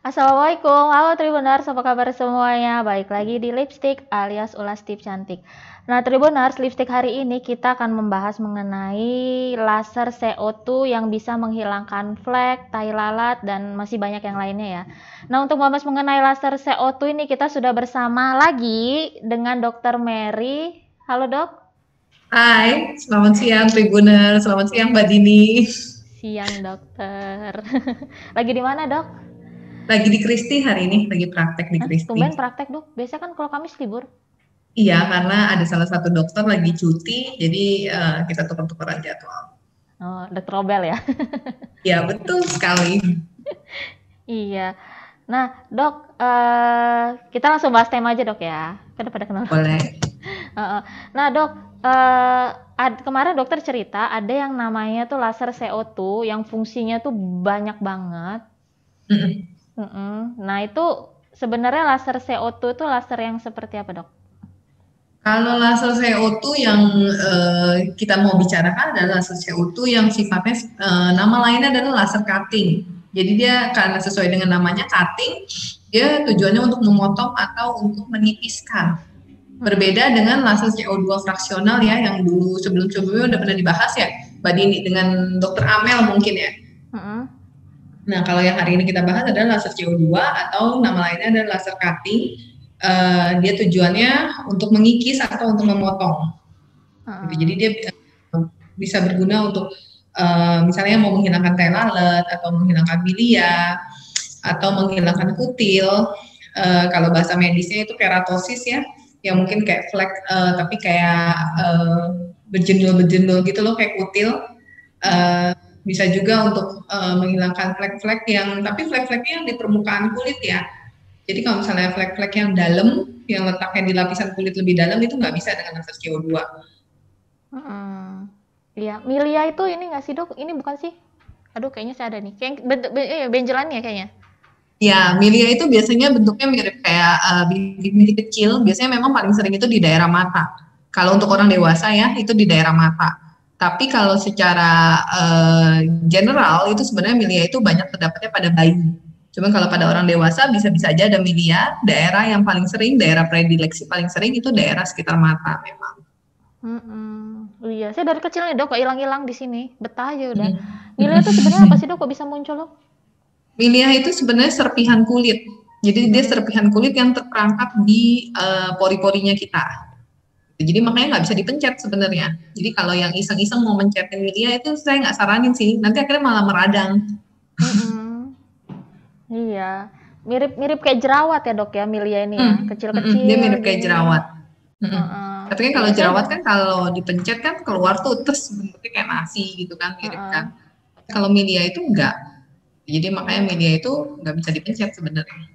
Assalamualaikum, halo Tribuners, apa kabar semuanya? Balik lagi di Lipstick alias Ulas Tip Cantik. Nah Tribuners, Lipstick hari ini kita akan membahas mengenai laser CO2 yang bisa menghilangkan flek, tai lalat, dan masih banyak yang lainnya ya. Nah untuk membahas mengenai laser CO2 ini kita sudah bersama lagi dengan Dr. Mary. Halo dok. Hai, selamat siang Tribuner, selamat siang Mbak Dini. Siang dokter. Lagi di mana dok? Lagi di Kristi hari ini, lagi praktek di Hah? Kristi. Tumben praktek dok, biasanya kan kalau Kamis libur. Iya, karena ada salah satu dokter lagi cuti, jadi kita tukar-tukaran jadwal. Oh, dokter Robel ya. Ya, betul sekali. Iya. Nah, Dok, kita langsung bahas tema aja, Dok ya. Kan udah pada kenal. Boleh. Heeh. Nah, Dok, kemarin dokter cerita ada yang namanya tuh laser CO2 yang fungsinya tuh banyak banget. Mm-mm. Nah, itu sebenarnya laser CO2 itu laser yang seperti apa, Dok? Kalau laser CO2 yang kita mau bicarakan adalah laser CO2 yang sifatnya nama lainnya adalah laser cutting. Jadi dia karena sesuai dengan namanya cutting, dia tujuannya untuk memotong atau untuk menipiskan. Mm-mm. Berbeda dengan laser CO2 fraksional ya, yang dulu sebelum-sebelumnya udah pernah dibahas ya, Mbak Dini, dengan Dokter Amel mungkin ya. Mm-mm. Nah, kalau yang hari ini kita bahas adalah laser CO2 atau nama lainnya adalah laser cutting. Dia tujuannya untuk mengikis atau untuk memotong. Gitu. Jadi Mm-mm. dia bisa berguna untuk misalnya mau menghilangkan tai lalat atau menghilangkan bilia atau menghilangkan kutil. Kalau bahasa medisnya itu keratosis ya, yang mungkin kayak flek tapi kayak berjendul-berjendul gitu loh kayak kutil. Bisa juga untuk menghilangkan flek-flek yang tapi flek-fleknya yang di permukaan kulit ya. Jadi kalau misalnya flek-flek yang dalam yang letaknya di lapisan kulit lebih dalam itu nggak bisa dengan laser CO2. Mm-mm. Iya, Milia itu ini nggak sih, Dok? Ini bukan sih? Aduh, kayaknya saya ada nih. Kayak benjelannya kayaknya. Ya, milia itu biasanya bentuknya mirip kayak bintik-bintik kecil. Biasanya memang paling sering itu di daerah mata. Kalau untuk orang dewasa ya, itu di daerah mata. Tapi kalau secara general itu sebenarnya milia itu banyak terdapatnya pada bayi. Cuman kalau pada orang dewasa bisa-bisa aja ada milia. Daerah yang paling sering, daerah predileksi paling sering itu daerah sekitar mata memang. Mhm. Iya, saya dari kecil nih, Dok, kok hilang-hilang di sini, betah aja udah. Milia tuh sebenarnya apa Mm. sih, Dok, kok bisa muncul, Dok? Milia itu sebenarnya serpihan kulit. Jadi dia Mhm. serpihan kulit yang terperangkap di pori-porinya kita. Jadi makanya nggak bisa dipencet sebenarnya. Jadi kalau yang iseng-iseng mau mencetin media itu saya nggak saranin sih. Nanti akhirnya malah meradang. Mhm. Iya. Mirip-mirip kayak jerawat ya, Dok, ya, Milia ini ya, Dia kecil-kecil mirip kayak gini. jerawat. Mm. Heeh. Tapi kan Iya, kalau saya jerawat kan kalau dipencet kan keluar tuh terus bentuknya kayak nasi gitu kan mirip heeh. kan. Kalau media itu enggak. Jadi makanya Oh. media itu nggak bisa dipencet sebenarnya.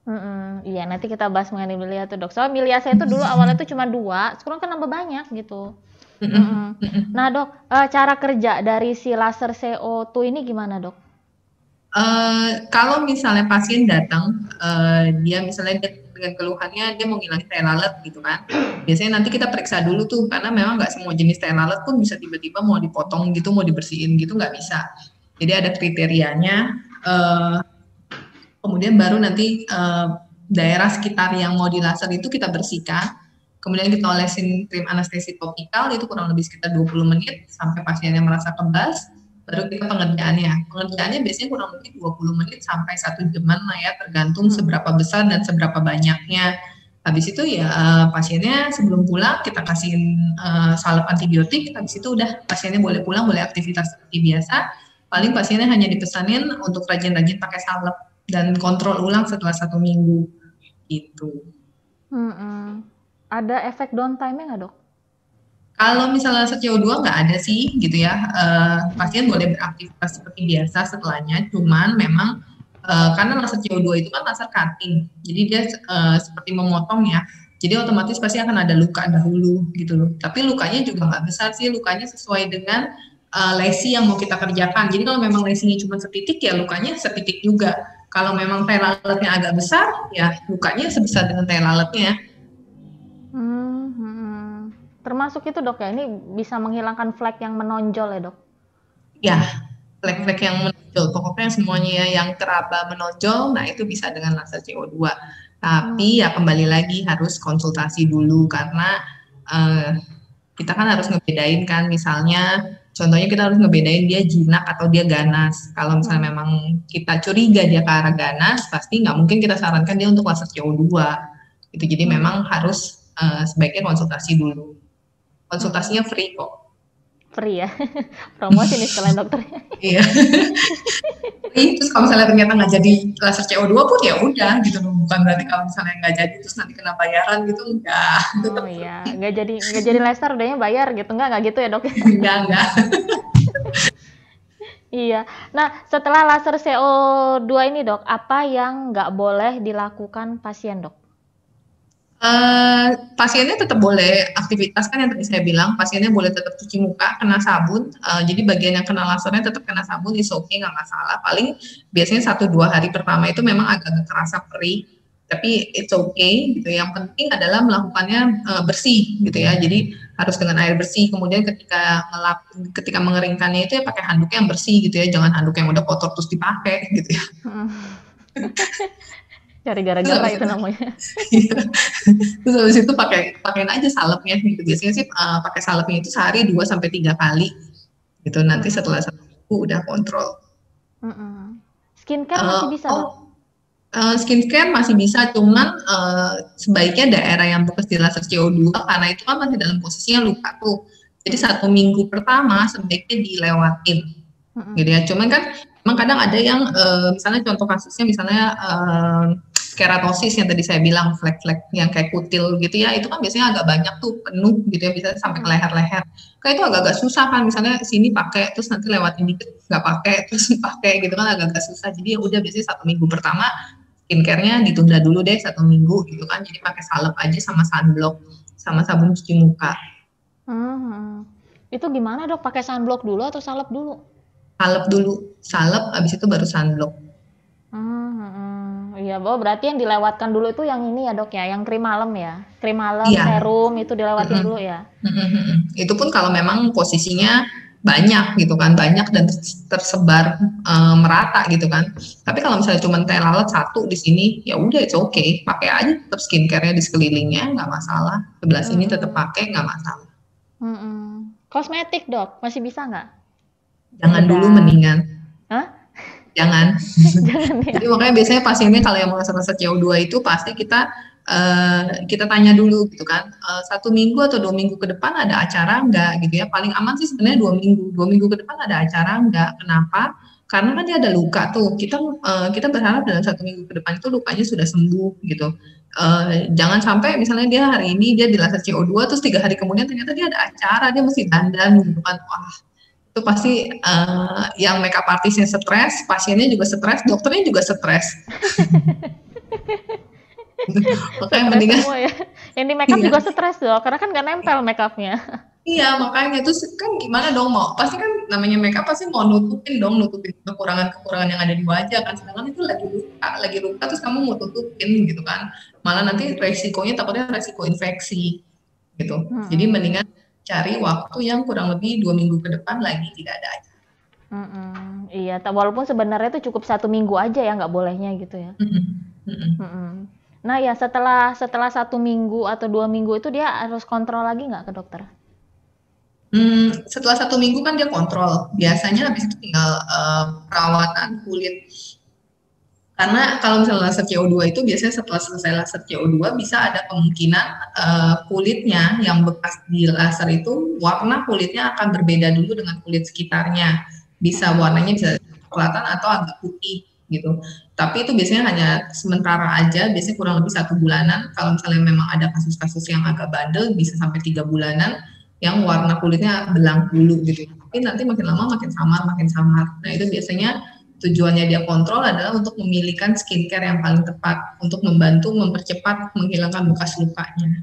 Mhm. Iya, nanti kita bahas mengenai Milia tuh, Dok. Soalnya Milia saya tuh dulu awalnya tuh cuma 2, sekarang kan nambah banyak gitu. Mhm. Nah, Dok, cara kerja dari si laser CO2 ini gimana, Dok? Kalau misalnya pasien datang, dia misalnya dengan keluhannya dia mau ngilangin tai lalat gitu kan. Biasanya nanti kita periksa dulu tuh karena memang nggak semua jenis tai lalat pun bisa tiba-tiba mau dipotong gitu, mau dibersihin gitu nggak bisa. Jadi ada kriterianya. Uh, Kemudian baru nanti daerah sekitar yang mau dilaser itu kita bersihkan. Kemudian kita olesin krim anestesi topikal itu kurang lebih sekitar 20 menit sampai pasiennya merasa kebas. Baru kita pengerjaannya. Pengerjaannya biasanya kurang lebih 20 menit sampai 1 jaman lah ya, tergantung Mhm. seberapa besar dan seberapa banyaknya. Habis itu ya pasiennya sebelum pulang kita kasihin salep antibiotik. Habis itu udah pasiennya boleh pulang, boleh aktivitas seperti biasa. Paling pasiennya hanya dipesanin untuk rajin-rajin pakai salep dan kontrol ulang setelah 1 minggu gitu. Mhm. Ada efek downtime-nya nggak, Dok? Kalau misalnya CO2 nggak ada sih gitu ya, pasien Mhm. boleh beraktivitas seperti biasa setelahnya, cuman memang karena laser CO2 itu kan laser cutting, jadi dia seperti memotong ya, jadi otomatis pasti akan ada luka dahulu gitu loh. Tapi lukanya juga nggak besar sih, lukanya sesuai dengan lesi yang mau kita kerjakan. Jadi kalau memang lesinya cuma setitik ya lukanya setitik juga. Kalau memang tai lalatnya agak besar, ya lukanya sebesar dengan tai lalatnya. Termasuk itu, Dok, ya, ini bisa menghilangkan flek yang menonjol ya, Dok? Ya, flek-flek yang menonjol, pokoknya semuanya yang teraba menonjol, nah itu bisa dengan laser CO2. Tapi ya kembali lagi harus konsultasi dulu karena kita kan harus ngebedain kan, misalnya contohnya kita harus ngebedain dia jinak atau dia ganas. Kalau misalnya memang kita curiga dia ke arah ganas, pasti nggak mungkin kita sarankan dia untuk laser CO2 gitu. Jadi memang harus sebaiknya konsultasi dulu. Konsultasinya free kok. Free ya, promosi nih sekalian dokternya. Iya. Terus kalau misalnya ternyata nggak jadi laser CO2 pun ya udah gitu loh, bukan berarti kalau misalnya nggak jadi terus nanti kena bayaran gitu, enggak. Oh iya, nggak jadi laser udahnya bayar gitu, nggak gitu ya dok? Enggak. Iya. Nah, setelah laser CO2 ini dok, apa yang nggak boleh dilakukan pasien dok? Pasiennya tetap boleh aktivitas kan yang tadi saya bilang, pasiennya boleh tetap cuci muka, kena sabun. Jadi bagian yang kena lasernya tetap kena sabun, is okay, nggak masalah. Paling biasanya 1-2 hari pertama itu memang agak kerasa perih, tapi it's okay gitu. Yang penting adalah melakukannya bersih gitu ya. Jadi harus dengan air bersih. Kemudian ketika mengeringkannya itu ya pakai handuk yang bersih gitu ya. Jangan handuk yang udah kotor terus dipakai gitu ya. Cari gara-gara itu namanya. Terus habis itu pakein aja salepnya gitu. Biasanya sih pakai salepnya itu sehari 2-3 kali gitu. Nanti setelah 1 minggu udah kontrol. Skincare masih bisa dok? Skincare masih bisa, cuman sebaiknya daerah yang bekas di laser CO2 karena itu kan masih dalam posisinya luka tuh. Jadi 1 minggu pertama sebaiknya dilewatin gitu ya. Cuman kan emang kadang ada yang misalnya contoh kasusnya misalnya keratosis yang tadi saya bilang, flek-flek yang kayak kutil gitu ya, itu kan biasanya agak banyak tuh, penuh gitu ya, bisa sampai ke leher-leher. Kayak itu agak-agak susah kan, misalnya sini pakai, terus nanti lewatin dikit nggak pakai, terus pakai gitu kan agak-agak susah. Jadi ya udah biasanya 1 minggu pertama skincare-nya ditunda dulu deh 1 minggu gitu kan. Jadi pakai salep aja sama sunblock sama sabun cuci muka. Itu gimana dok? Pakai sunblock dulu atau salep dulu? Salep dulu, salep abis itu baru sunblock. Iya, berarti yang dilewatkan dulu itu yang ini ya dok ya, yang krim malam ya, krim malam, Iya. serum itu dilewatin dulu ya. Itu pun kalau memang posisinya banyak gitu kan, banyak dan tersebar merata gitu kan. Tapi kalau misalnya cuma teh lalat 1 di sini, ya udah it's okay, pakai aja tetap skincare-nya di sekelilingnya nggak masalah. Sebelah sini tetap pakai nggak masalah. Kosmetik dok, masih bisa nggak? Jangan dulu mendingan. Hah? Jangan. Jangan ya. Jadi makanya biasanya pasiennya kalau yang laser CO2 itu pasti kita tanya dulu gitu kan, 1 minggu atau 2 minggu ke depan ada acara enggak gitu ya. Paling aman sih sebenarnya 2 minggu ke depan ada acara enggak. Kenapa? Karena kan dia ada luka tuh, kita berharap dalam 1 minggu ke depan itu lukanya sudah sembuh gitu. Jangan sampai misalnya dia hari ini dia di laser CO2 terus 3 hari kemudian ternyata dia ada acara, dia mesti dandan gitu kan. Wah, itu pasti yang makeup artisnya stres, pasiennya juga stres, dokternya juga stres. Makanya mendingan semua ya. Yang di makeup juga stres dong, karena kan nggak nempel makeupnya. Iya, makanya itu kan gimana dong, pasti kan namanya makeup pasti mau nutupin kekurangan-kekurangan yang ada di wajah kan, sedangkan itu lagi luka terus kamu mau tutupin gitu kan, malah nanti takutnya resiko infeksi gitu. Jadi mendingan cari waktu yang kurang lebih 2 minggu ke depan lagi tidak ada aja. Iya, walaupun sebenarnya itu cukup 1 minggu aja ya nggak bolehnya gitu ya. Nah ya setelah 1 minggu atau 2 minggu itu dia harus kontrol lagi nggak ke dokter? Setelah 1 minggu kan dia kontrol, biasanya habis itu tinggal perawatan kulit. Karena kalau misalnya laser CO2 itu biasanya setelah selesai laser CO2 bisa ada kemungkinan kulitnya yang bekas di laser itu warna kulitnya akan berbeda dulu dengan kulit sekitarnya. Bisa warnanya bisa coklatan atau agak putih gitu. Tapi itu biasanya hanya sementara aja, biasanya kurang lebih 1 bulanan. Kalau misalnya memang ada kasus-kasus yang agak bandel bisa sampai 3 bulanan yang warna kulitnya belang dulu gitu. Tapi nanti makin lama makin samar. Nah itu biasanya tujuannya dia kontrol adalah untuk memilihkan skincare yang paling tepat untuk membantu mempercepat menghilangkan bekas lukanya.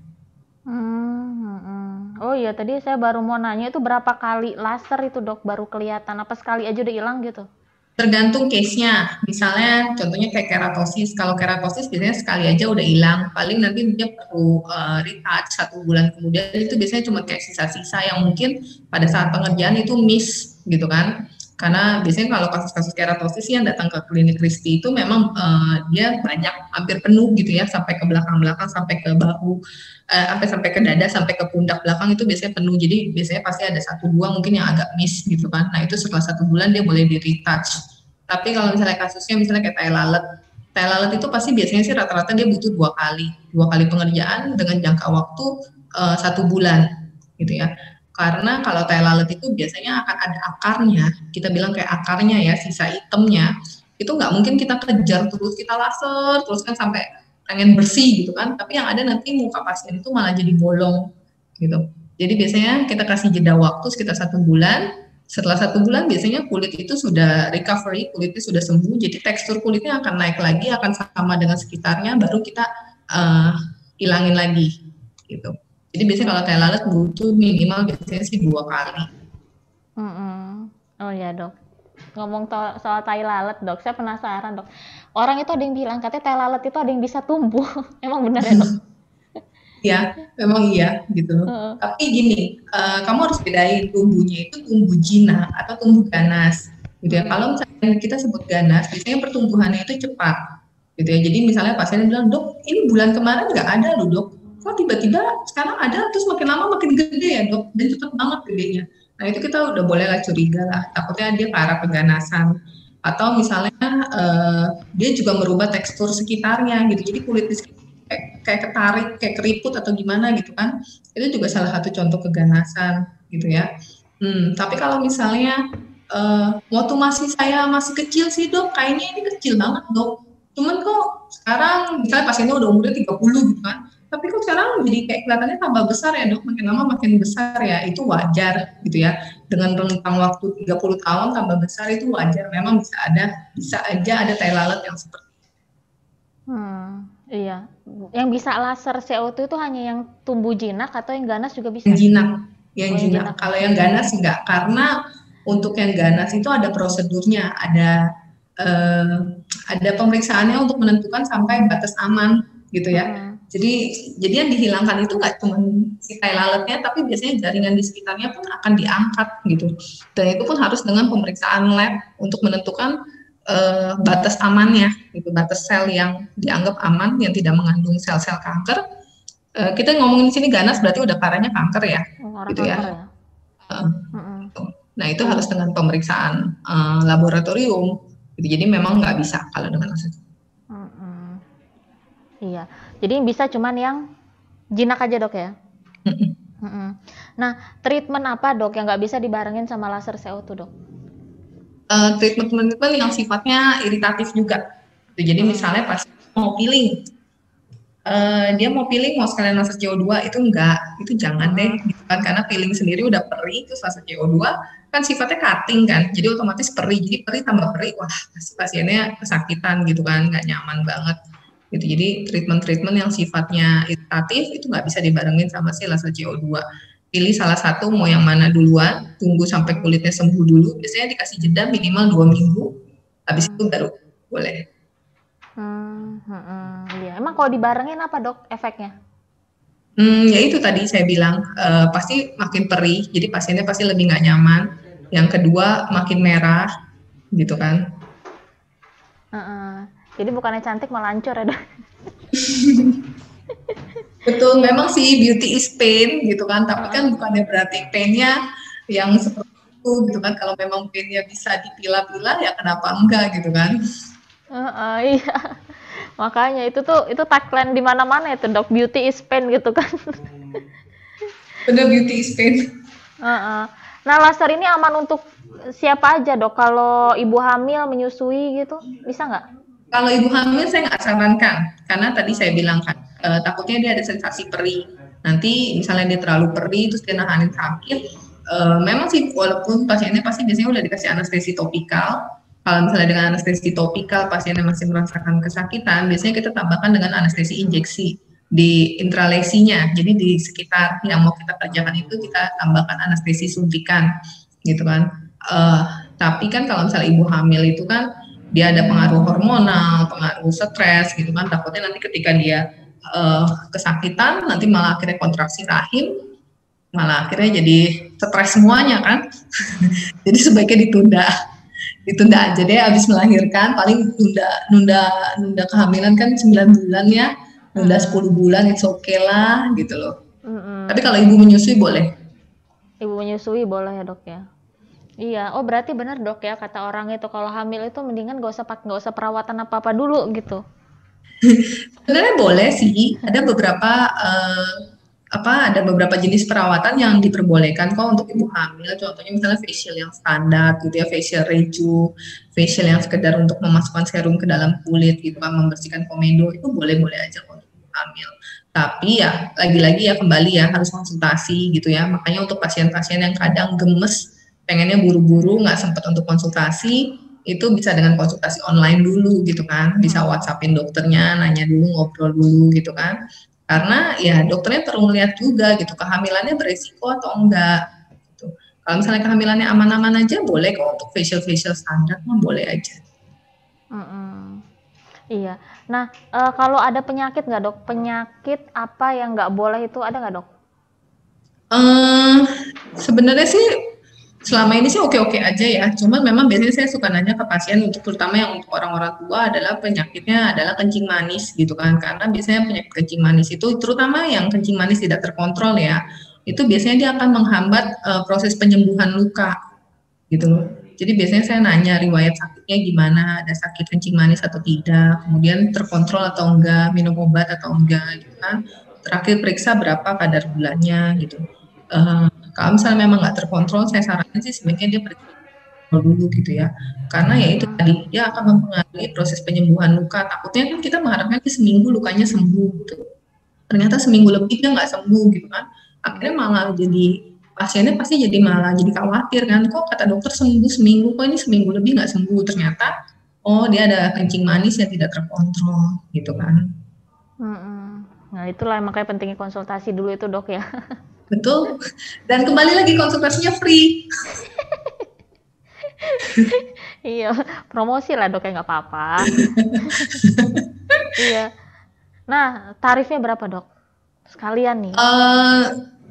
Oh iya, tadi saya baru mau nanya itu berapa kali laser itu dok baru kelihatan, apa sekali aja udah hilang gitu? Tergantung case-nya, misalnya contohnya kayak keratosis. Kalau keratosis biasanya sekali aja udah hilang, paling nanti dia perlu retouch 1 bulan kemudian. Itu biasanya cuma kayak sisa-sisa yang mungkin pada saat pengerjaan itu miss gitu kan. Karena biasanya kalau kasus-kasus keratosis yang datang ke klinik Rizky itu memang dia banyak, hampir penuh gitu ya, sampai ke belakang-belakang, sampai ke bahu, sampai ke dada, sampai ke pundak belakang itu biasanya penuh. Jadi biasanya pasti ada 1-2 mungkin yang agak miss gitu kan. Nah itu setelah 1 bulan dia boleh di retouch. Tapi kalau misalnya kasusnya misalnya kayak tai lalat itu pasti biasanya sih rata-rata dia butuh 2 kali pengerjaan dengan jangka waktu 1 bulan gitu ya. Karena kalau tai lalat itu biasanya akan ada akarnya, kita bilang kayak akarnya ya, sisa itemnya, itu nggak mungkin kita kejar terus, kita laser terus kan sampai pengen bersih gitu kan, tapi yang ada nanti muka pasien itu malah jadi bolong gitu. Jadi biasanya kita kasih jeda waktu sekitar 1 bulan, setelah 1 bulan biasanya kulit itu sudah recovery, kulitnya sudah sembuh, jadi tekstur kulitnya akan naik lagi, akan sama dengan sekitarnya, baru kita hilangin lagi gitu. Jadi biasanya kalau tai lalat butuh minimal biasanya sih 2 kali. Oh ya dok, ngomong soal tai lalat dok, saya penasaran dok. Orang itu ada yang bilang katanya tai lalat itu ada yang bisa tumbuh, emang benar ya dok? Ya, memang iya gitu. Tapi gini, kamu harus bedain tumbuhnya itu tumbuh jinak atau tumbuh ganas, gitu ya. Kalau misalnya kita sebut ganas, biasanya pertumbuhannya itu cepat, gitu ya. Jadi misalnya pasien bilang, dok, ini bulan kemarin nggak ada loh dok, kok tiba-tiba sekarang ada, terus makin lama makin gede ya dok, dan cepet banget gedenya. Nah itu kita udah boleh lah curiga lah, takutnya dia ke arah keganasan. Atau misalnya dia juga merubah tekstur sekitarnya gitu, jadi kulit di sekitar kayak ketarik, kayak keriput atau gimana gitu kan, itu juga salah satu contoh keganasan gitu ya. Tapi kalau misalnya waktu saya masih kecil sih dok, kayaknya ini kecil banget dok, cuman kok sekarang misalnya pasiennya udah umurnya 30 gitu kan, tapi kok sekarang jadi kayak kelihatannya tambah besar ya dok, makin lama makin besar ya, itu wajar gitu ya. Dengan rentang waktu 30 tahun tambah besar itu wajar, memang bisa aja ada tai lalat yang seperti itu. Iya, yang bisa laser CO2 itu hanya yang tumbuh jinak atau yang ganas juga bisa? Yang jinak. Kalau yang ganas enggak, karena untuk yang ganas itu ada prosedurnya, ada pemeriksaannya untuk menentukan sampai batas aman gitu ya. Jadi yang dihilangkan itu nggak cuma si tai lalatnya, tapi biasanya jaringan di sekitarnya pun akan diangkat gitu. Dan itu pun harus dengan pemeriksaan lab untuk menentukan batas amannya, gitu, batas sel yang dianggap aman, yang tidak mengandung sel-sel kanker. Kita ngomongin di sini ganas berarti udah parahnya kanker ya, gitu ya. Nah itu harus dengan pemeriksaan laboratorium. Gitu. Jadi memang nggak bisa kalau dengan laser. Iya, jadi bisa cuman yang jinak aja dok ya. Nah, treatment apa dok yang nggak bisa dibarengin sama laser CO2 dok? Treatment yang sifatnya iritatif juga. Jadi misalnya pas mau peeling, dia mau peeling mau sekalian laser CO2 itu enggak, itu jangan deh, gitu kan, karena peeling sendiri udah perih, terus laser CO2 kan sifatnya cutting kan, jadi otomatis perih, jadi perih tambah perih, wah pasiennya kesakitan gitu kan, nggak nyaman banget. Gitu. Jadi treatment yang sifatnya iritatif itu nggak bisa dibarengin sama si laser CO2. Pilih salah satu mau yang mana duluan, tunggu sampai kulitnya sembuh dulu, biasanya dikasih jeda minimal 2 minggu, habis itu baru boleh. Iya. Emang kalau dibarengin apa dok efeknya? Ya itu tadi saya bilang, pasti makin perih, jadi pasiennya pasti lebih nggak nyaman. Yang kedua makin merah, gitu kan. Jadi bukannya cantik malah hancur ya dok? Betul, memang sih beauty is pain gitu kan, tapi kan bukannya berarti painnya yang seperti itu gitu kan. Kalau memang painnya bisa dipilah-pilah ya kenapa enggak gitu kan. Iya, makanya itu tagline di mana-mana itu dok, beauty is pain gitu kan. Bener, beauty is pain. Nah laser ini aman untuk siapa aja dok? Kalau ibu hamil menyusui gitu bisa nggak? Kalau ibu hamil saya nggak sarankan, karena tadi saya bilang kan takutnya dia ada sensasi perih. Nanti misalnya dia terlalu perih terus dia nahanin sakit. Memang sih walaupun pasiennya pasti biasanya udah dikasih anestesi topikal. Kalau misalnya dengan anestesi topikal pasiennya masih merasakan kesakitan, biasanya kita tambahkan dengan anestesi injeksi di intralesinya. Jadi di sekitar yang mau kita kerjakan itu kita tambahkan anestesi suntikan, gitu kan. Tapi kan kalau misalnya ibu hamil itu kan dia ada pengaruh hormonal, pengaruh stres gitu kan, takutnya nanti ketika dia kesakitan nanti malah akhirnya kontraksi rahim, malah akhirnya jadi stres semuanya kan. Jadi sebaiknya ditunda aja deh, habis melahirkan paling nunda kehamilan kan 9 bulan ya, nunda 10 bulan it's okay lah gitu loh. Tapi kalau ibu menyusui boleh. Ibu menyusui boleh ya dok ya. Iya, oh berarti benar dok ya kata orang itu kalau hamil itu mendingan nggak usah perawatan apa dulu gitu. Sebenarnya boleh sih, ada beberapa jenis perawatan yang diperbolehkan kok untuk ibu hamil. Contohnya misalnya facial yang standar gitu ya, facial reju, facial yang sekedar untuk memasukkan serum ke dalam kulit gitu kan, membersihkan komedo, itu boleh-boleh aja kok untuk ibu hamil. Tapi ya lagi-lagi ya kembali ya harus konsultasi gitu ya. Makanya untuk pasien-pasien yang kadang gemes, pengennya buru-buru nggak sempat untuk konsultasi, itu bisa dengan konsultasi online dulu gitu kan, bisa WhatsAppin dokternya, nanya dulu, ngobrol dulu gitu kan, karena ya dokternya perlu melihat juga gitu kehamilannya beresiko atau enggak gitu. Kalau misalnya kehamilannya aman-aman aja boleh kok untuk facial standar mah boleh aja. Iya. Nah, kalau ada penyakit nggak dok? Penyakit apa yang nggak boleh itu ada nggak dok? Sebenarnya sih selama ini sih oke-oke aja ya. Cuman memang biasanya saya suka nanya ke pasien untuk terutama yang untuk orang-orang tua adalah penyakitnya adalah kencing manis gitu kan. Karena biasanya penyakit kencing manis itu terutama yang kencing manis tidak terkontrol ya. Itu biasanya dia akan menghambat proses penyembuhan luka gitu loh. Jadi biasanya saya nanya riwayat sakitnya gimana, ada sakit kencing manis atau tidak, kemudian terkontrol atau enggak, minum obat atau enggak gitu kan. Terakhir periksa berapa kadar gulanya gitu. Kalau misalnya memang nggak terkontrol, saya saranin sih sebaiknya dia periksa dulu gitu ya. Karena ya itu tadi, dia akan mempengaruhi proses penyembuhan luka. Takutnya kan kita mengharapkan seminggu lukanya sembuh gitu. Ternyata seminggu lebih dia nggak sembuh gitu kan. Akhirnya malah jadi pasiennya pasti jadi malah jadi khawatir kan. Kok kata dokter sembuh seminggu, kok ini seminggu lebih nggak sembuh. Ternyata oh dia ada kencing manis yang tidak terkontrol gitu kan. Nah itulah makanya pentingnya konsultasi dulu itu dok ya. Betul. Dan kembali lagi konsultasinya free. Iya, promosi lah dok ya nggak apa-apa. Iya. Nah, tarifnya berapa dok? Sekalian nih.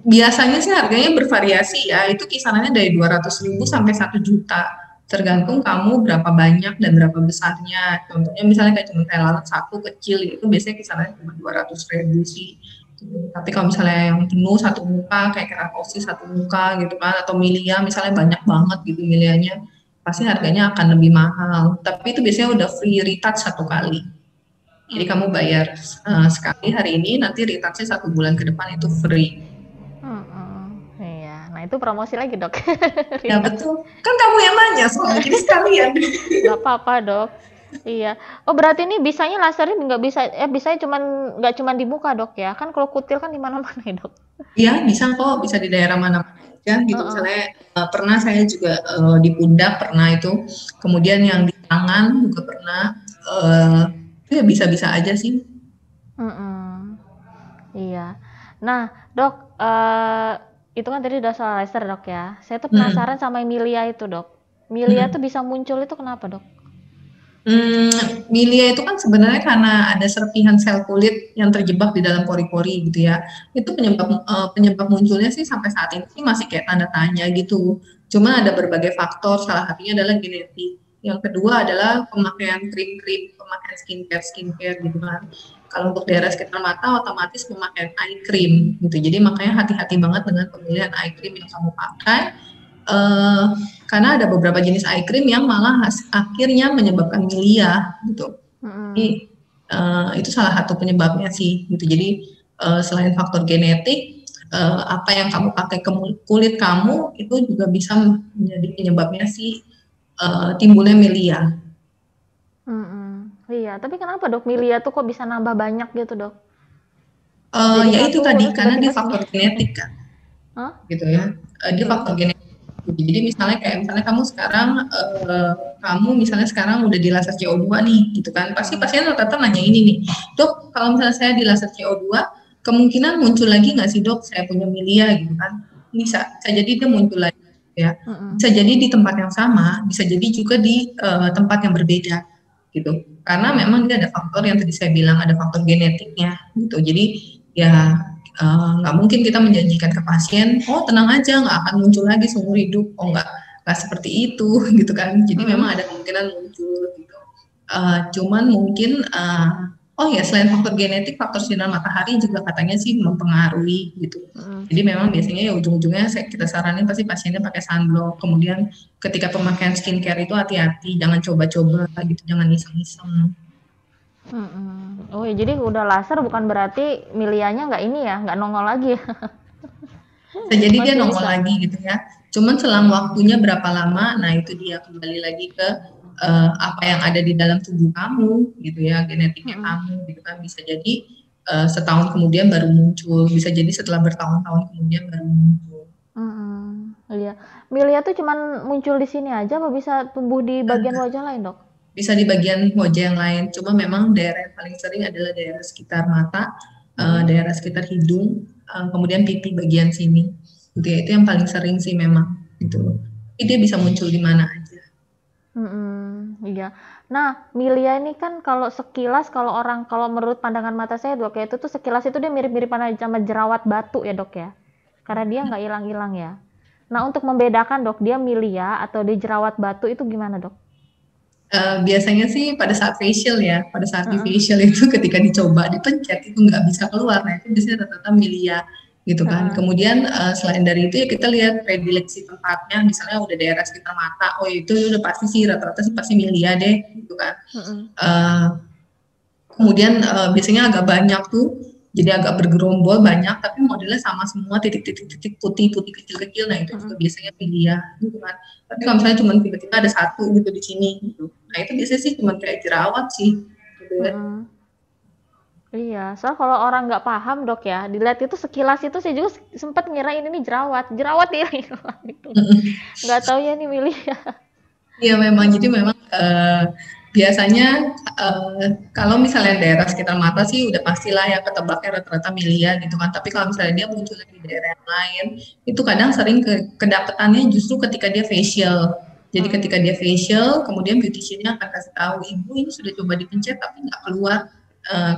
Biasanya sih harganya bervariasi ya. Itu kisarannya dari 200.000 sampai 1 juta. Tergantung kamu berapa banyak dan berapa besarnya. Contohnya misalnya kayak cuma lalat satu kecil itu biasanya kisarannya cuma 200.000 sih. Tapi kalau misalnya yang penuh satu muka kayak keratosis satu muka gitu kan, atau milia misalnya banyak banget gitu milianya, pasti harganya akan lebih mahal. Tapi itu biasanya udah free retouch 1 kali. Jadi kamu bayar sekali hari ini, nanti retouchnya 1 bulan ke depan itu free. Iya, nah itu promosi lagi dok. Ya betul, kan kamu yang nanya soalnya jadi sekalian. Gak apa-apa dok. Iya. Oh berarti ini bisanya lasernya nggak bisa, bisanya nggak cuman di muka dok ya? Kan kalau kutil kan di mana-mana ya dok? Iya bisa kok, bisa di daerah mana-mana aja gitu. Misalnya pernah saya juga di pundak pernah itu, kemudian yang di tangan juga pernah. Itu ya bisa-bisa aja sih. Iya. Nah dok, itu kan tadi udah soal laser dok ya. Saya tuh penasaran sama milia itu dok. Milia tuh bisa muncul itu kenapa dok? Milia itu kan sebenarnya karena ada serpihan sel kulit yang terjebak di dalam pori-pori gitu ya. Itu penyebab munculnya sih sampai saat ini masih kayak tanda tanya gitu. Cuma ada berbagai faktor, salah satunya adalah genetik. Yang kedua adalah pemakaian krim-krim, pemakaian skincare gitu kan. Kalau untuk daerah sekitar mata otomatis pemakaian eye cream gitu. Jadi makanya hati-hati banget dengan pemilihan eye cream yang kamu pakai. Karena ada beberapa jenis eye cream yang malah akhirnya menyebabkan milia gitu. Jadi itu salah satu penyebabnya sih gitu. Jadi selain faktor genetik, apa yang kamu pakai ke kulit kamu itu juga bisa menjadi penyebabnya sih timbulnya milia. Iya, tapi kenapa dok milia tuh kok bisa nambah banyak gitu dok? Ya itu tadi karena dia faktor genetik kan, gitu ya. Dia faktor genetik. Jadi misalnya kamu sekarang kamu misalnya sekarang udah di laser CO2 nih gitu kan, pasti pasien rata-rata nanya ini nih, dok kalau misalnya saya di laser CO2 kemungkinan muncul lagi nggak sih dok saya punya milia gitu kan. Bisa jadi dia muncul lagi ya, bisa jadi di tempat yang sama, bisa jadi juga di tempat yang berbeda gitu, karena memang dia ada faktor yang tadi saya bilang ada faktor genetiknya gitu. Jadi ya nggak mungkin kita menjanjikan ke pasien, oh tenang aja nggak akan muncul lagi seumur hidup, oh nggak seperti itu gitu kan. Jadi memang ada kemungkinan muncul gitu. Cuman mungkin oh ya selain faktor genetik, faktor sinar matahari juga katanya sih mempengaruhi gitu. Jadi memang biasanya ya ujung-ujungnya kita saranin pasti pasiennya pakai sunblock. Kemudian ketika pemakaian skincare itu hati-hati, jangan coba-coba gitu, jangan iseng-iseng. Oh ya, jadi udah laser bukan berarti milianya nggak ini ya, nggak nongol lagi ya? Jadi dia Masih nongol bisa. lagi gitu ya. Cuman selang waktunya berapa lama, nah itu dia kembali lagi ke apa yang ada di dalam tubuh kamu gitu ya, genetiknya kamu gitu kan. Bisa jadi setahun kemudian baru muncul, bisa jadi setelah bertahun-tahun kemudian baru muncul. Iya. Milia tuh cuman muncul di sini aja apa bisa tumbuh di bagian wajah lain, Dok? Bisa di bagian wajah yang lain, cuma memang daerah yang paling sering adalah daerah sekitar mata, daerah sekitar hidung, kemudian pipi bagian sini. Gitu ya, itu yang paling sering sih memang gitu. Tapi dia bisa muncul di mana aja. Iya. Nah, milia ini kan kalau sekilas kalau menurut pandangan mata saya, Dok, ya itu tuh sekilas itu dia mirip-mirip sama jerawat batu ya, Dok ya. Karena dia nggak hilang-hilang ya. Nah, untuk membedakan, Dok, dia milia atau dia jerawat batu itu gimana, Dok? Biasanya sih pada saat facial ya, pada saat di facial itu ketika dicoba dipencet itu nggak bisa keluar, nah itu biasanya rata-rata milia gitu kan. Kemudian selain dari itu ya kita lihat predileksi tempatnya, misalnya udah daerah sekitar mata, oh itu udah pasti sih rata-rata sih pasti milia deh gitu kan. Kemudian biasanya agak banyak tuh, jadi agak bergerombol banyak, tapi modelnya sama semua, titik-titik putih-putih kecil-kecil, nah itu juga biasanya milia gitu kan. Tapi kalau misalnya cuma tiba-tiba ada satu gitu di sini gitu, nah itu biasanya sih cuma kayak jerawat sih gitu ya. Iya, soal kalau orang nggak paham, Dok, ya, dilihat itu sekilas itu saya juga sempat ngirain ini jerawat dia hilang gitu. Nggak tahu ya ini milia. Iya memang, jadi memang biasanya kalau misalnya daerah sekitar mata sih udah pastilah ya ketebaknya rata-rata milia gitu kan. Tapi kalau misalnya dia muncul di daerah yang lain, itu kadang sering kedapetannya justru ketika dia facial. Jadi ketika dia facial, kemudian beauticiannya akan kasih tahu, ibu ini sudah coba dipencet tapi nggak keluar.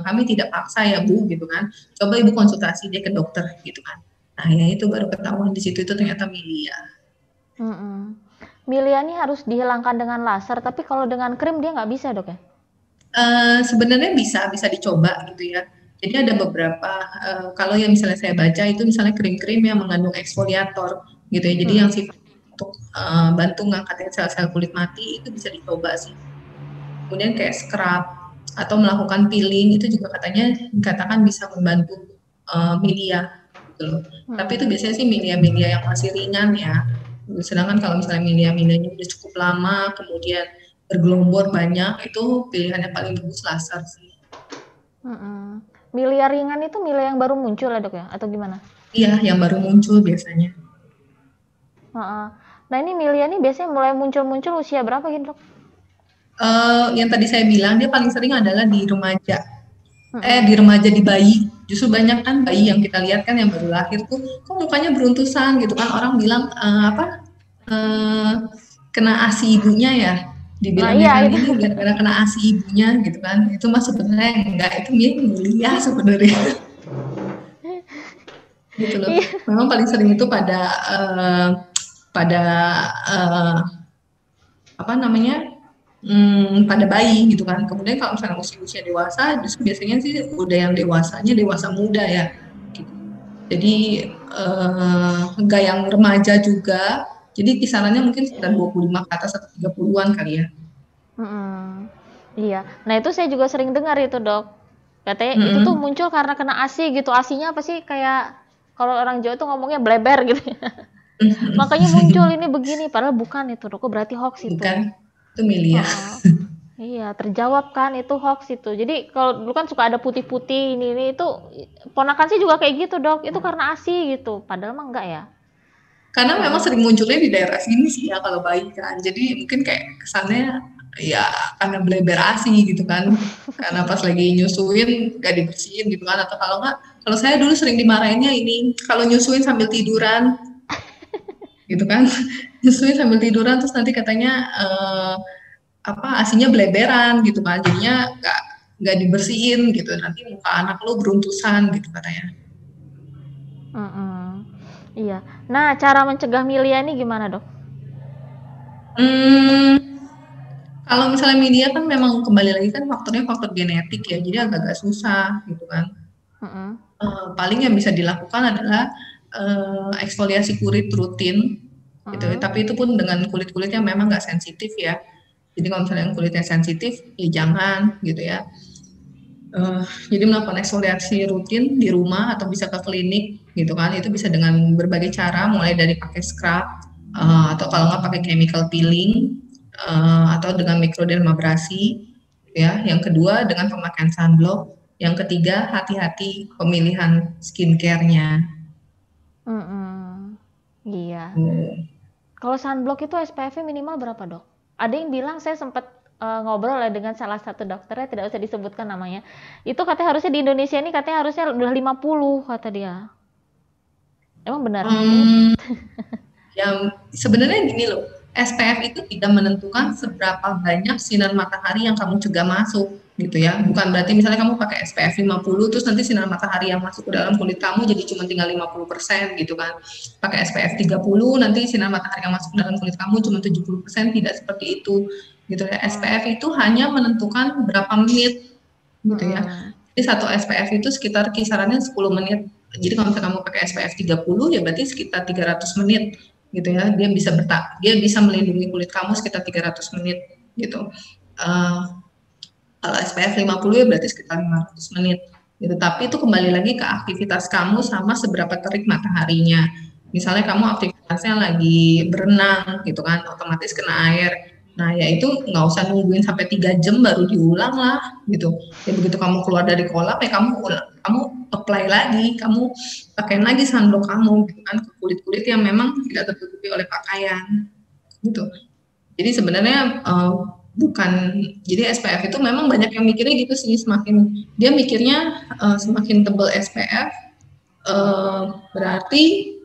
Kami tidak paksa ya bu, gitu kan. Coba ibu konsultasi dia ke dokter, gitu kan. Nah ya itu baru ketahuan di situ itu ternyata milia. Milia ini harus dihilangkan dengan laser, tapi kalau dengan krim dia nggak bisa, Dok, ya? Sebenarnya bisa dicoba gitu ya. Jadi ada beberapa kalau yang misalnya saya baca itu misalnya krim-krim yang mengandung eksfoliator gitu ya. Jadi yang sifat untuk bantu ngangkatin sel-sel kulit mati itu bisa dicoba sih. Kemudian kayak scrub atau melakukan peeling itu juga katanya dikatakan bisa membantu milia gitu loh. Tapi itu biasanya sih milia-milia yang masih ringan ya. Sedangkan kalau misalnya milia-milianya udah cukup lama, kemudian bergelombor banyak, itu pilihan yang paling bagus laser sih. Milia ringan itu milia yang baru muncul ya, Dok, ya? Atau gimana? Iya, yang baru muncul biasanya. Nah, ini milia ini biasanya mulai muncul-muncul usia berapa gitu, Dok? Yang tadi saya bilang dia paling sering adalah di remaja. Di remaja, di bayi. Justru banyak kan bayi yang kita lihat kan yang baru lahir tuh kok mukanya beruntusan gitu kan, orang bilang kena ASI ibunya ya, dibilangnya kan ini gara-gara kena ASI ibunya gitu kan. Itu mah sebenarnya enggak, itu milia sebenarnya. Gitu loh. Memang paling sering itu pada apa namanya, pada bayi gitu kan. Kemudian kalau misalnya usia dewasa, justru biasanya sih udah yang dewasanya dewasa muda ya. Gitu. Jadi enggak yang remaja juga. Jadi kisarannya mungkin sekitar 25 ke atas atau 30-an kali ya. Iya. Nah, itu saya juga sering dengar itu, Dok. Katanya itu tuh muncul karena kena ASI gitu. ASI-nya apa sih? Kayak kalau orang Jawa tuh ngomongnya bleber gitu ya. Makanya muncul ini begini, padahal bukan itu, Dok. Berarti hoax itu. Bukan, itu milia. Iya, terjawab kan itu hoax itu. Jadi kalau dulu kan suka ada putih-putih ini itu ponakan sih juga kayak gitu, Dok. Itu karena ASI gitu. Padahal mah enggak ya. Karena memang sering munculnya di daerah sini sih ya kalau bayi kan. Jadi mungkin kayak kesannya ya karena bleber ASI gitu kan. Karena pas lagi nyusuin gak dibersihin gitu kan. Atau kalau enggak, kalau saya dulu sering dimarahinnya ini kalau nyusuin sambil tiduran gitu kan. Nyusuin sambil tiduran terus nanti katanya ASInya bleberan gitu kan. Jadinya nggak dibersihin gitu. Nanti muka anak lu beruntusan gitu katanya. Mm-mm. Iya. Nah, cara mencegah milia ini gimana, Dok? Hmm, kalau misalnya media kan memang kembali lagi kan faktornya faktor genetik ya, jadi agak-agak susah gitu kan. Mm-mm. Paling yang bisa dilakukan adalah eksfoliasi kulit rutin gitu ya. Mm-mm. Tapi itu pun dengan kulit-kulit yang memang nggak sensitif ya. Jadi kalau misalnya yang kulitnya sensitif, ya jangan gitu ya. Jadi melakukan eksfoliasi rutin di rumah atau bisa ke klinik gitu kan. Itu bisa dengan berbagai cara, mulai dari pakai scrub atau kalau nggak pakai chemical peeling atau dengan mikrodermabrasi ya. Yang kedua dengan pemakaian sunblock. Yang ketiga hati-hati pemilihan skincare-nya. Mm-mm. Iya. Hmm. Kalau sunblock itu SPF-nya minimal berapa, Dok? Ada yang bilang, saya sempat ngobrol ya dengan salah satu dokternya, tidak usah disebutkan namanya. Itu katanya harusnya di Indonesia ini katanya harusnya udah 50 kata dia. Emang benar? Yang sebenarnya gini loh, SPF itu tidak menentukan seberapa banyak sinar matahari yang kamu cegah masuk gitu ya. Bukan berarti misalnya kamu pakai SPF 50 terus nanti sinar matahari yang masuk ke dalam kulit kamu jadi cuma tinggal 50% gitu kan. Pakai SPF 30 nanti sinar matahari yang masuk ke dalam kulit kamu cuma 70%, tidak seperti itu gitu ya. SPF itu hanya menentukan berapa menit gitu ya. Jadi satu SPF itu sekitar kisarannya 10 menit. Jadi kalau misalnya kamu pakai SPF 30 ya berarti sekitar 300 menit gitu ya. Dia bisa melindungi kulit kamu sekitar 300 menit gitu. Kalau SPF 50 ya berarti sekitar 500 menit gitu. Tapi itu kembali lagi ke aktivitas kamu sama seberapa terik mataharinya. Misalnya kamu aktivitasnya lagi berenang gitu kan, otomatis kena air. Nah ya itu nggak usah nungguin sampai 3 jam baru diulang lah gitu. Ya begitu kamu keluar dari kolam ya kamu apply lagi, kamu pakai lagi sunblock kamu gitu kan ke kulit-kulit yang memang tidak tertutupi oleh pakaian gitu. Jadi sebenarnya bukan, jadi SPF itu memang banyak yang mikirnya gitu sih, semakin dia mikirnya semakin tebal SPF berarti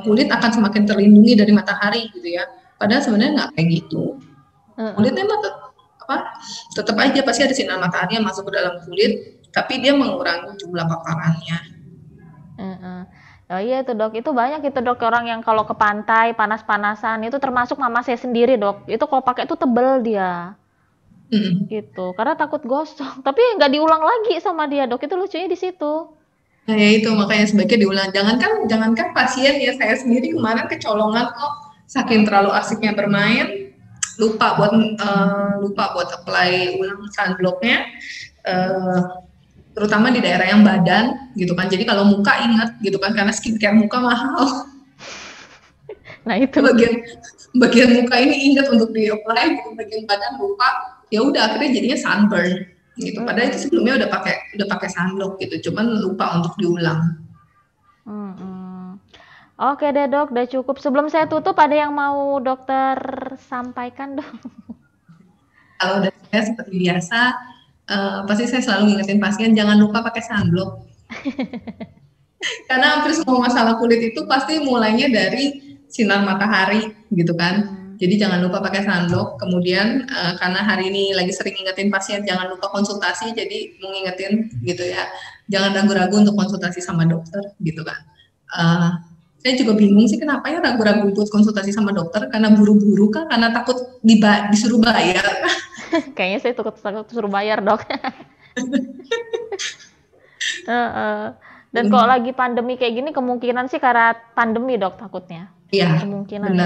kulit akan semakin terlindungi dari matahari gitu ya. Padahal sebenarnya nggak kayak gitu. Kulitnya mah tetap aja pasti ada sinar matahari yang masuk ke dalam kulit, tapi dia mengurangi jumlah paparannya. Oh iya itu, Dok, itu banyak itu, Dok, orang yang kalau ke pantai panas-panasan itu, termasuk mama saya sendiri, Dok. Itu kalau pakai itu tebel dia. Gitu. Karena takut gosong. Tapi nggak diulang lagi sama dia, Dok. Itu lucunya di situ. Nah ya itu makanya sebaiknya diulang. Jangankan pasien ya, saya sendiri kemarin kecolongan kok, saking terlalu asiknya bermain, lupa buat apply ulang sunblocknya, terutama di daerah yang badan gitu kan. Jadi kalau muka ingat gitu kan, karena skincare muka mahal. Nah itu. bagian muka ini ingat untuk di apply, bagian badan lupa. Ya udah akhirnya jadinya sunburn gitu. Padahal itu sebelumnya udah pakai sunblock gitu, cuman lupa untuk diulang. Oke deh, Dok, udah cukup. Sebelum saya tutup, ada yang mau dokter sampaikan, Dok? Kalau dari saya seperti biasa, pasti saya selalu ngingetin pasien jangan lupa pakai sunblock. Karena hampir semua masalah kulit itu pasti mulainya dari sinar matahari gitu kan. Jadi jangan lupa pakai sunblock. Kemudian karena hari ini lagi sering ngingetin pasien jangan lupa konsultasi, jadi mau ngingetin gitu ya. Jangan ragu-ragu untuk konsultasi sama dokter gitu kan. Saya juga bingung sih kenapa ya ragu-ragu buat konsultasi sama dokter, karena buru-buru kan, karena takut disuruh bayar. Kayaknya saya takut suruh bayar, Dok. Dan kalau lagi pandemi kayak gini, kemungkinan sih karena pandemi, Dok, takutnya. Iya, kemungkinan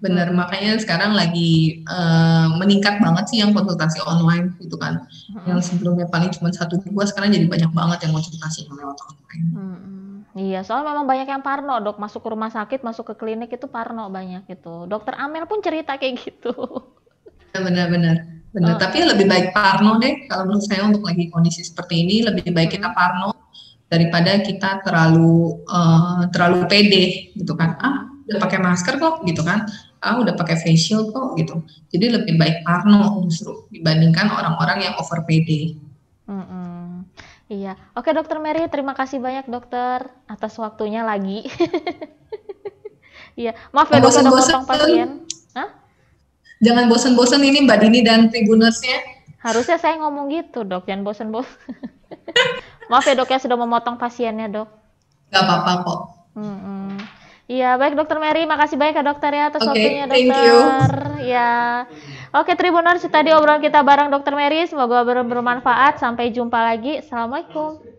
benar. Makanya sekarang lagi meningkat banget sih yang konsultasi online gitu kan. Yang sebelumnya paling cuma 1-2, sekarang jadi banyak banget yang konsultasi lewat online. Iya, soalnya memang banyak yang parno, Dok, masuk ke rumah sakit, masuk ke klinik itu parno banyak gitu. Dokter Amel pun cerita kayak gitu. Benar. Tapi lebih baik parno deh kalau menurut saya, untuk lagi kondisi seperti ini lebih baik kita parno daripada kita terlalu pede gitu kan. Udah pakai masker kok gitu kan. Udah pakai facial kok gitu. Jadi lebih baik parno justru dibandingkan orang-orang yang over pede. Iya. Oke, Dokter Mary, terima kasih banyak, Dokter, atas waktunya lagi. Iya, maaf ya, Dok, udah potong pasien. Jangan bosen-bosen ini Mbak Dini dan Tribunersnya. Harusnya saya ngomong gitu, Dok, jangan bosen-bosen. Maaf ya, Dok, ya sudah memotong pasiennya, Dok. nggak apa-apa kok. Iya, baik Dokter Mary, makasih banyak ya dokter ya atas waktunya dokter. Thank you. Ya. Oke, Tribuners, tadi obrolan kita bareng Dokter Mary, semoga bermanfaat. Sampai jumpa lagi. Assalamualaikum.